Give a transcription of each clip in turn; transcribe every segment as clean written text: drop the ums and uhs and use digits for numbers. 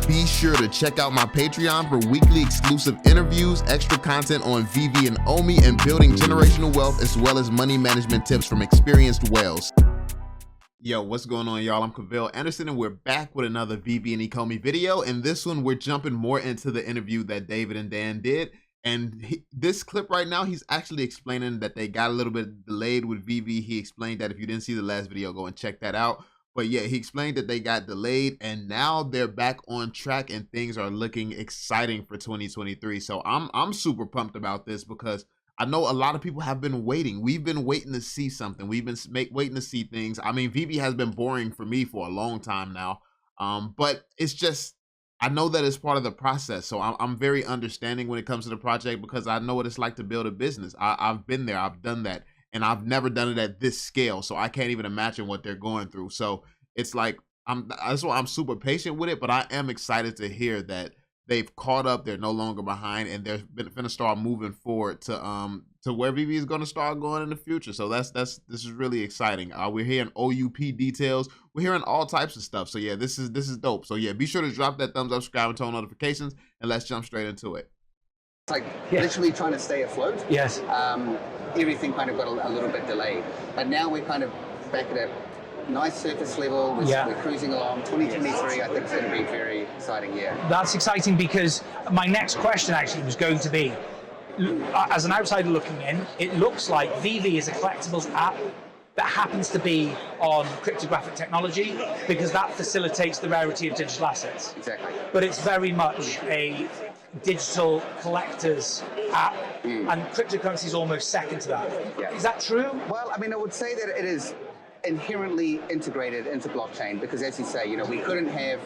Be sure to check out my Patreon for weekly exclusive interviews, extra content on Veve and Ecomi, and building generational wealth, as well as money management tips from experienced whales. Yo, what's going on, y'all? I'm Cavell Anderson, and we're back with another Veve and Ecomi video. And this one, we're jumping more into the interview that David and Dan did. And this clip right now, he's actually explaining that they got a little bit delayed with Veve. He explained that if you didn't see the last video, go and check that out. But yeah, he explained that they got delayed and now they're back on track and things are looking exciting for 2023. So I'm super pumped about this because I know a lot of people have been waiting. We've been waiting to see something. We've been waiting to see things. I mean, Veve has been boring for me for a long time now. But it's just, I know that it's part of the process. So I'm very understanding when it comes to the project because I know what it's like to build a business. I've been there, I've done that. And I've never done it at this scale, so I can't even imagine what they're going through. So it's like, that's why I'm super patient with it, but I am excited to hear that they've caught up, they're no longer behind, and they're gonna start moving forward to where Veve is gonna start going in the future. So this is really exciting. We're hearing OUP details, we're hearing all types of stuff. So yeah, this is dope. So yeah, be sure to drop that thumbs up, subscribe, and turn on notifications, and let's jump straight into it. Like literally trying to stay afloat. Yes. Everything kind of got a little bit delayed, but now we're kind of back at a nice surface level. We're cruising along. 2023, I think, is going to be a very exciting year. That's exciting because my next question actually was going to be, as an outsider looking in, it looks like Veve is a collectibles app that happens to be on cryptographic technology because that facilitates the rarity of digital assets. Exactly. But it's very much a digital collectors app, and cryptocurrency is almost second to that. Yeah. Is that true? Well, I mean, I would say that it is inherently integrated into blockchain because, as you say, we couldn't have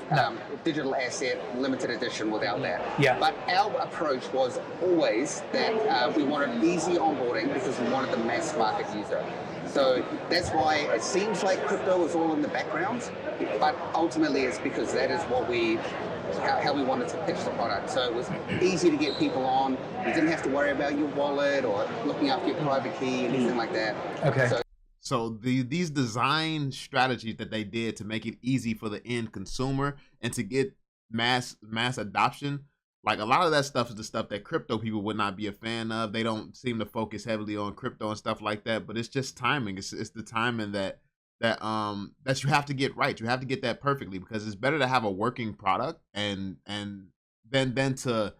digital asset limited edition without that. Yeah. But our approach was always that we wanted easy onboarding because we wanted the mass market user. So that's why it seems like crypto is all in the background, but ultimately it's because that is what how we wanted to pitch the product. So it was easy to get people on. You didn't have to worry about your wallet or looking after your private key, anything like that. Okay. So these design strategies that they did to make it easy for the end consumer and to get mass adoption, like a lot of that stuff is the stuff that crypto people would not be a fan of. They don't seem to focus heavily on crypto and stuff like that, but it's just timing. It's the timing that you have to get right. You have to get that perfectly because it's better to have a working product and than to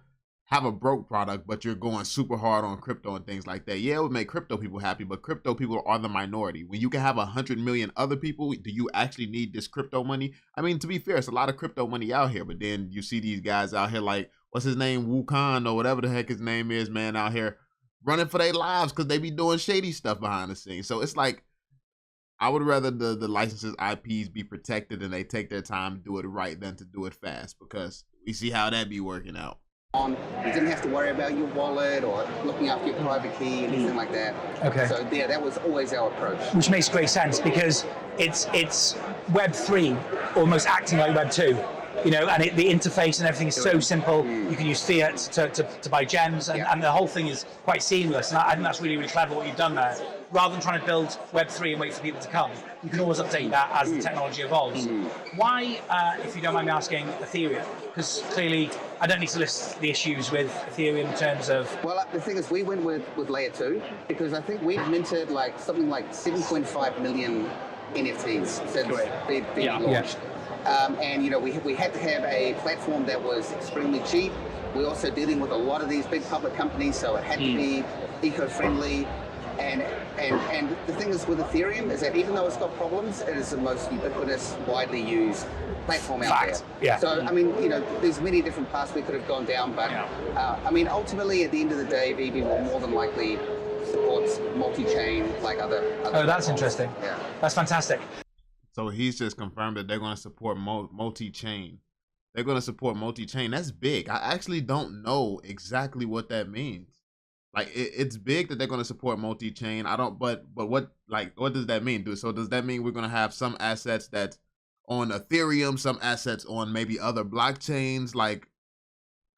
have a broke product, but you're going super hard on crypto and things like that. Yeah, it would make crypto people happy, but crypto people are the minority. When you can have 100 million other people, do you actually need this crypto money? I mean, to be fair, it's a lot of crypto money out here, but then you see these guys out here like, what's his name, Wukong or whatever the heck his name is, man, out here running for their lives because they be doing shady stuff behind the scenes. So it's like, I would rather the licenses IPs be protected and they take their time to do it right than to do it fast because we see how that be working out. You didn't have to worry about your wallet or looking after your private key, anything like that. Okay. So yeah, that was always our approach. Which makes great sense because it's Web 3 almost acting like Web 2. And the interface and everything is so simple. You can use fiat to buy gems, and the whole thing is quite seamless. And I think that's really, really clever what you've done there. Rather than trying to build Web 3 and wait for people to come, you can always update that as the technology evolves. Why, if you don't mind me asking, Ethereum? Because clearly, I don't need to list the issues with Ethereum in terms of... Well, the thing is, we went with Layer 2 because I think we've minted something like 7.5 million NFTs since being launched. And we had to have a platform that was extremely cheap. We're also dealing with a lot of these big public companies, so it had to be eco-friendly. And the thing is with Ethereum is that even though it's got problems, it is the most ubiquitous, widely used platform out there. Yeah. So I mean, there's many different paths we could have gone down, but I mean, ultimately at the end of the day, Veve will more than likely supports multi-chain like other Oh, that's interesting. Yeah. That's fantastic. So he's just confirmed that they're going to support multi-chain. They're going to support multi-chain. That's big. I actually don't know exactly what that means. Like it's big that they're going to support multi-chain. I don't, but what does that mean? So does that mean we're going to have some assets that's on Ethereum, some assets on maybe other blockchains? Like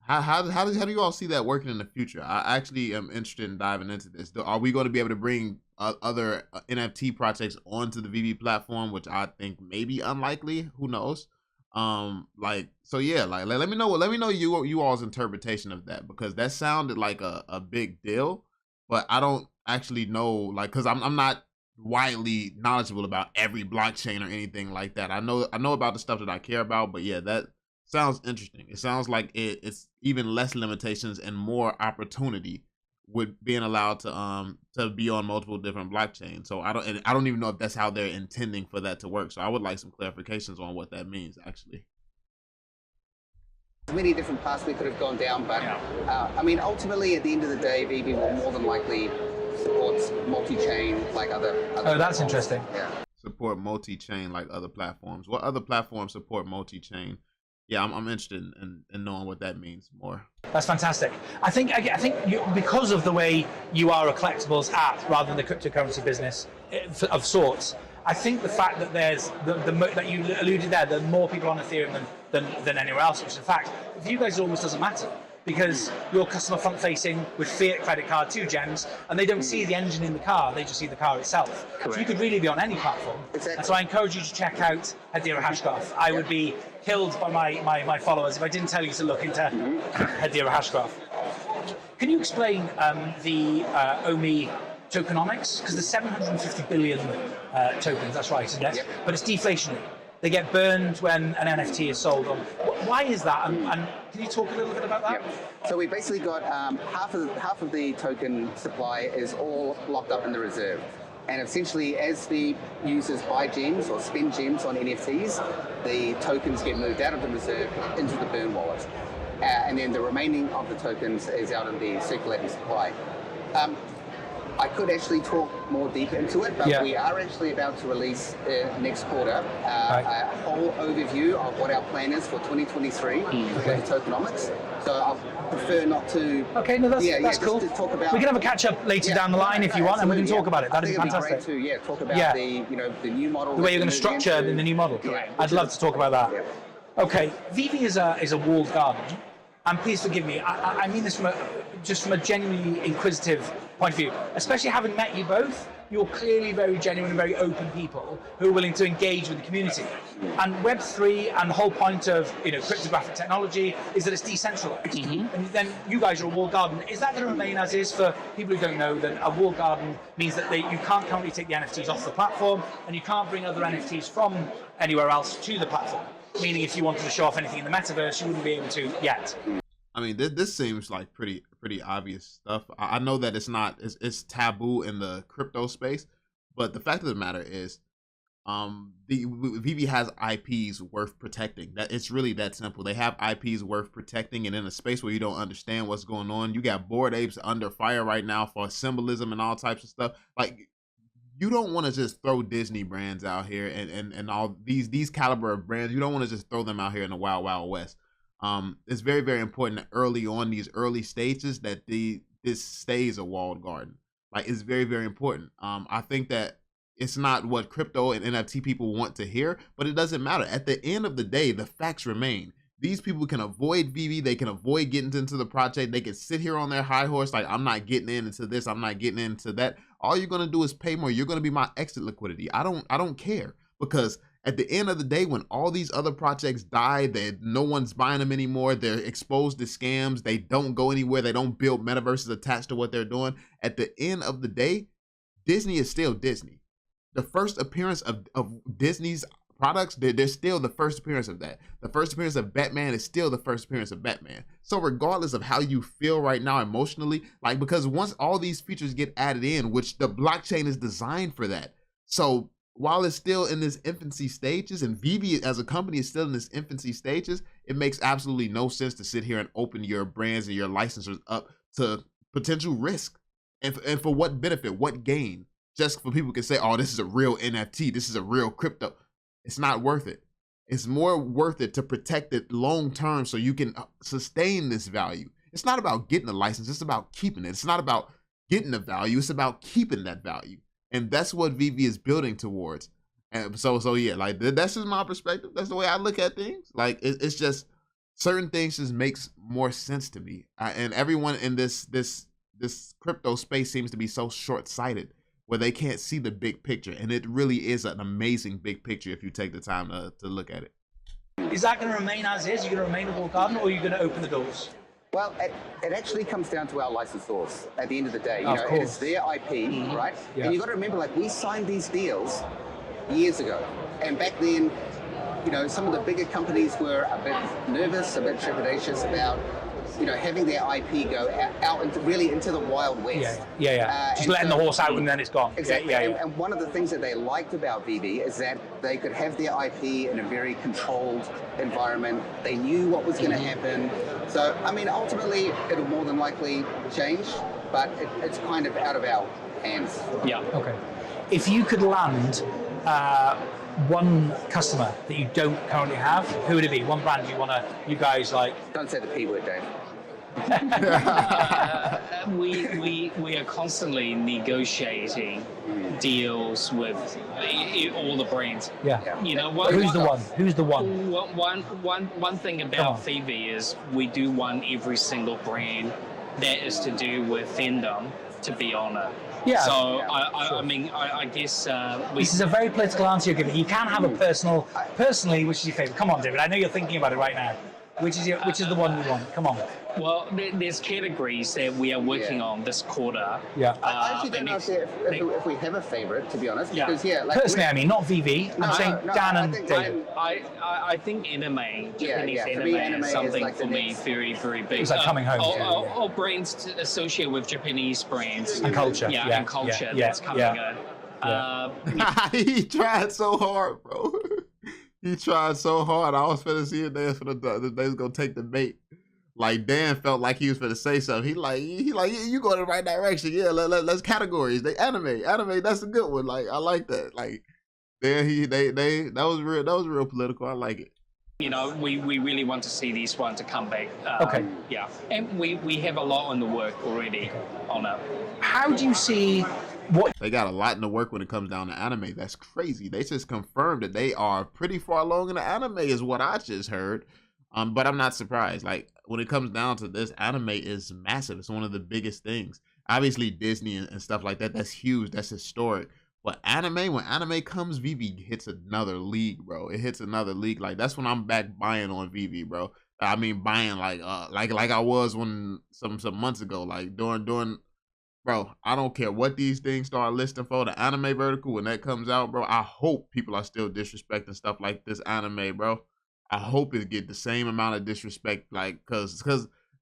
how do you all see that working in the future? I actually am interested in diving into this. Are we going to be able to bring other NFT projects onto the Veve platform, which I think may be unlikely? Who knows? Like, so yeah, like let me know you all's interpretation of that, because that sounded like a big deal, but I don't actually know, like, because I'm not widely knowledgeable about every blockchain or anything like that. I know about the stuff that I care about, but yeah, that sounds interesting. It sounds like it's even less limitations and more opportunity with being allowed to be on multiple different blockchains. So I don't even know if that's how they're intending for that to work. So I would like some clarifications on what that means actually. Many different paths we could have gone down, but I mean, ultimately, at the end of the day, Veve will more than likely supports multi-chain like other oh, that's platforms. Interesting. Yeah. Support multi-chain like other platforms. What other platforms support multi-chain? Yeah, I'm interested in knowing what that means more. That's fantastic. I think because of the way you are a collectibles app rather than the cryptocurrency business of sorts, I think the fact that there's that you alluded there, that more people on Ethereum than anywhere else, which in fact, for you guys, it almost doesn't matter, because you're customer front facing with fiat credit card, 2 gems, and they don't see the engine in the car, they just see the car itself. Correct. So you could really be on any platform. Exactly. And so I encourage you to check out Hedera Hashgraph. I would be killed by my followers if I didn't tell you to look into Hedera Hashgraph. Can you explain the OMI tokenomics? Because there's 750 billion tokens, that's right, isn't it? Yep. But it's deflationary. They get burned when an NFT is sold on. Why is that? And can you talk a little bit about that? Yep. So we basically got half of the token supply is all locked up in the reserve. And essentially, as the users buy gems or spend gems on NFTs, the tokens get moved out of the reserve into the burn wallet. And then the remaining of the tokens is out in the circulating supply. I could actually talk more deep into it, but we are actually about to release next quarter a whole overview of what our plan is for 2023 for the tokenomics. So I prefer not to. Okay, no, that's cool. To talk about, we can have a catch up later down the line if you want, and we can talk about it. That'd be fantastic. It'd be great to talk about the new model, the way you're going to structure the new model. I'd love to talk about that. Yeah. Okay, Veve is a walled garden. And please forgive me, I mean this from a genuinely inquisitive point of view. Especially having met you both, you're clearly very genuine and very open people who are willing to engage with the community. And Web3 and the whole point of cryptographic technology is that it's decentralized. Mm-hmm. And then you guys are a walled garden. Is that going to remain as is? For people who don't know, that a walled garden means that you can't currently take the NFTs off the platform, and you can't bring other NFTs from anywhere else to the platform. Meaning, if you wanted to show off anything in the metaverse, you wouldn't be able to yet. I mean, this seems like pretty obvious stuff. I know that it's taboo in the crypto space, but the fact of the matter is, Veve has IPs worth protecting. That it's really that simple. They have IPs worth protecting, and in a space where you don't understand what's going on, you got Bored Apes under fire right now for symbolism and all types of stuff. Like, you don't want to just throw Disney brands out here and all these caliber of brands. You don't want to just throw them out here in the wild west. It's very, very important that early on, these early stages, that this stays a walled garden. Like, it's very, very important. I think that it's not what crypto and NFT people want to hear, but it doesn't matter. At the end of the day, the facts remain. These people can avoid Veve. They can avoid getting into the project. They can sit here on their high horse like, I'm not getting into this. I'm not getting into that. All you're going to do is pay more. You're going to be my exit liquidity. I don't care, because at the end of the day, when all these other projects die, no one's buying them anymore. They're exposed to scams. They don't go anywhere. They don't build metaverses attached to what they're doing. At the end of the day, Disney is still Disney. The first appearance of Disney's products, they're still the first appearance of that. The first appearance of Batman is still the first appearance of Batman. So regardless of how you feel right now emotionally, like, because once all these features get added in, which the blockchain is designed for that. So while it's still in this infancy stages, and Veve as a company is still in this infancy stages, it makes absolutely no sense to sit here and open your brands and your licensors up to potential risk. And for what benefit, what gain? Just for people can say, oh, this is a real NFT, this is a real crypto. It's not worth it. It's more worth it to protect it long term so you can sustain this value. It's not about getting a license, it's about keeping it. It's not about getting the value, it's about keeping that value. And that's what Veve is building towards. And so yeah, like, that's just my perspective. That's the way I look at things. Like, it's just certain things just makes more sense to me. And everyone in this crypto space seems to be so short-sighted, where they can't see the big picture. And it really is an amazing big picture if you take the time to look at it. Is that going to remain as is? Are you going to remain a walled garden, or are you going to open the doors? Well, it actually comes down to our licensors at the end of the day. Of course. It's their IP, right? Yeah. And you've got to remember, like, we signed these deals years ago. And back then, some of the bigger companies were a bit nervous, a bit trepidatious about, having their IP go out into the Wild West. Yeah. Just letting the horse out and then it's gone. Exactly. And one of the things that they liked about Veve is that they could have their IP in a very controlled environment. They knew what was going to happen. So, I mean, ultimately, it'll more than likely change, but it's kind of out of our hands. Yeah. Okay. If you could land one customer that you don't currently have, who would it be? One brand you guys like? Don't say the P word, Dave. We are constantly negotiating deals with all the brands. Yeah. Who's the one? One thing about Veve is we do one every single brand that is to do with fandom, to be honest. Yeah. So Sure. I mean, I guess this is a very political answer you're giving. You can have a personally, which is your favorite? Come on, David. I know you're thinking about it right now. Which is the one you want? Come on. Well, there's categories that we are working on this quarter. Yeah. I actually don't know if we have a favorite, to be honest. Yeah. Because, personally, I mean, not Veve. I'm saying Dan and David. I think anime, Japanese anime is something like for me very, very big. It's like coming home. All brands associated with Japanese brands. And culture. And culture that's coming in. He tried so hard, bro. He tried so hard. I was finna see if they was gonna take the bait. Like, Dan felt like he was finna say something. He like, you go in the right direction. Yeah, let's categories. They anime, that's a good one. Like, I like that. Like, then that was real political. I like it. We really want to see this one to come back. Okay. Yeah, and we have a lot on the work already on it. How do you see what they got a lot in the work when it comes down to anime? That's crazy. They just confirmed that they are pretty far along in the anime, is what I just heard. But I'm not surprised. Like, when it comes down to this, anime is massive. It's one of the biggest things. Obviously, Disney and stuff like that, that's huge. That's historic. But when anime comes, Veve hits another league, bro. It hits another league. Like, that's when I'm back buying on Veve, bro. I mean, buying like I was some months ago. Like, during bro, I don't care what these things start listing for. The anime vertical, when that comes out, bro, I hope people are still disrespecting stuff like this anime, bro. I hope it get the same amount of disrespect, like, cause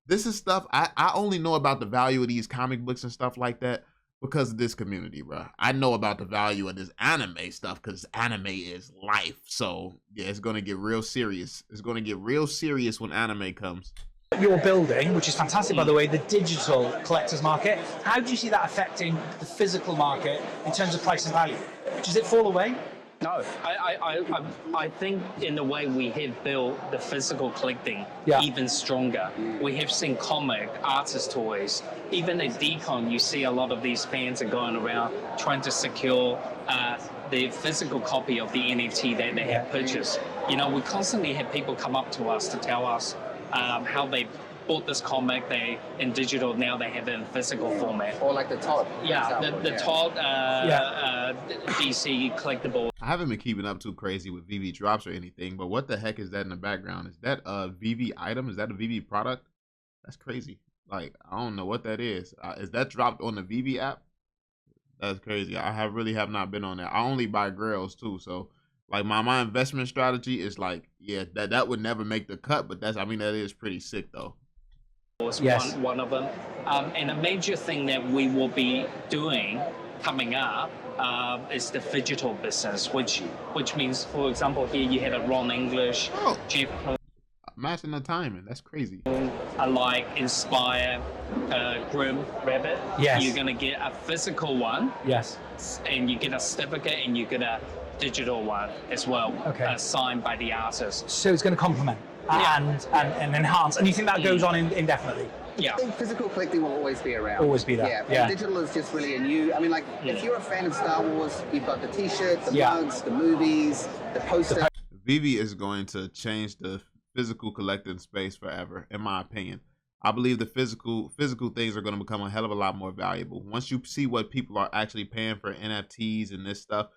this is stuff I only know about the value of these comic books and stuff like that because of this community, bro. I know about the value of this anime stuff because anime is life. So yeah, it's gonna get real serious. It's gonna get real serious when anime comes. you're building, which is fantastic, by the way, the digital collectors market. How do you see that affecting the physical market in terms of price and value? Does it fall away? No, I think in the way we have built the physical collecting even stronger. We have seen comic, artist toys, even at Decon, you see a lot of these fans are going around trying to secure the physical copy of the NFT that they have purchased. You know, we constantly have people come up to us to tell us how they bought this comic, they in digital, now they have it in physical format. Or like the Todd. The Todd DC collectible. I haven't been keeping up too crazy with Veve drops or anything, but what the heck is that in the background? Is that a Veve item? Is that a Veve product? That's crazy. Like, I don't know what that is. Is that dropped on the Veve app? That's crazy. I really have not been on that. I only buy grails too, so like my investment strategy is like, yeah, that would never make the cut, but that is pretty sick though. Was one of them. And a major thing that we will be doing coming up is the digital business, which means, for example, here you had a Ron English, Jeff. Matching the timing, that's crazy. Like Inspire, Grim Rabbit. Yes. You're gonna get a physical one. Yes. And you get a certificate, and you get a digital one as well. Okay. Signed by the artist. So it's going to complement and enhance. And you think that goes on indefinitely? Yeah. I think physical collecting will always be around. Always be there. Yeah. Digital is just really a new. I mean, like, if you're a fan of Star Wars, you've got the T-shirts, the mugs, the movies, the posters. Veve is going to change the physical collecting space forever, in my opinion. I believe the physical things are going to become a hell of a lot more valuable. Once you see what people are actually paying for NFTs and this stuff,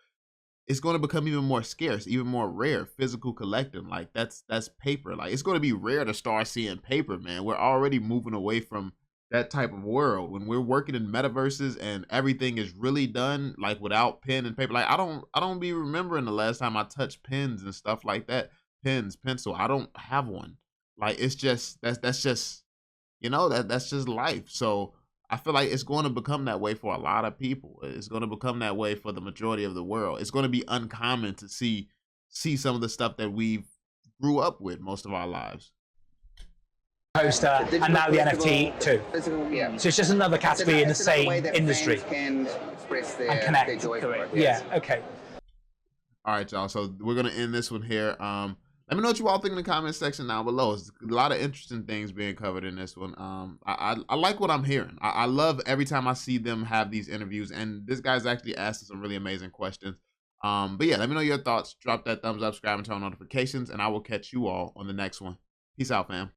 it's going to become even more scarce, even more rare. Physical collecting, like that's paper. Like it's going to be rare to start seeing paper, man. We're already moving away from that type of world when we're working in metaverses and everything is really done like without pen and paper. Like I don't be remembering the last time I touched pens and stuff like that. Pens, pencil. I don't have one. Like it's just that's just, you know, that's just life. So I feel like it's going to become that way for a lot of people. It's going to become that way for the majority of the world. It's going to be uncommon to see some of the stuff that we grew up with most of our lives. Poster and now the NFT too. Yeah. So it's just another category in the same industry. Can express their, And connect. their joy for it. Yeah. Okay. All right, y'all. So we're gonna end this one here. Let me know what you all think in the comment section down below. There's a lot of interesting things being covered in this one. I like what I'm hearing. I love every time I see them have these interviews, and this guy's actually asked some really amazing questions. But yeah, let me know your thoughts. Drop that thumbs up, subscribe, and turn on notifications, and I will catch you all on the next one. Peace out, fam.